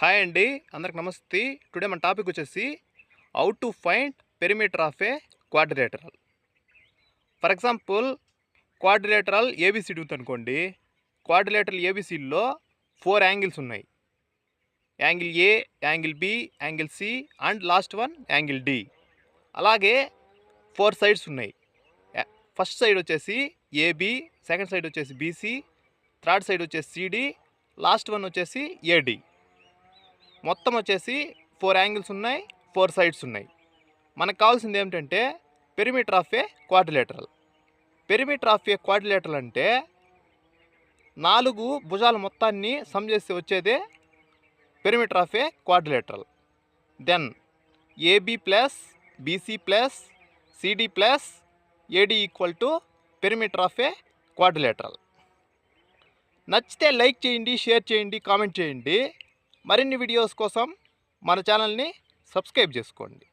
Hi అండి, అందరికి నమస్తే. టుడే మన టాపిక్ వచ్చేసి how to find perimeter of a quadrilateral. For example quadrilateral ABCD ఉందనుకోండి. క్వాడ్రిలేటరల్ ఏబిసిడిలో 4 యాంగిల్స్ ఉన్నాయి. Angle A, angle B, angle C and last one angle D. అలాగే 4 సైడ్స్ ఉన్నాయి. ఫస్ట్ సైడ్ వచ్చేసి ఏబి, సెకండ్ సైడ్ వచ్చేసి BC, third side వచ్చేసి CD, last one వచ్చేసి AD. మొత్తం వచ్చేసి 4 యాంగిల్స్ ఉన్నాయి, 4 సైడ్స్ ఉన్నాయి. మనకు కావాల్సింది ఏమిటంటే perimeter of a quadrilateral. Perimeter of a quadrilateral అంటే 4 భుజాల మొత్తాన్ని సమ్ చేసి వచ్చేదే perimeter of a quadrilateral. Then AB plus BC plus CD plus AD equal to perimeter of a quadrilateral. నచ్చితే లైక్ చేయండి, షేర్ చేయండి, కామెంట్ చేయండి. మరిన్ని వీడియోస్ కోసం మన ఛానల్ని సబ్స్క్రైబ్ చేసుకోండి.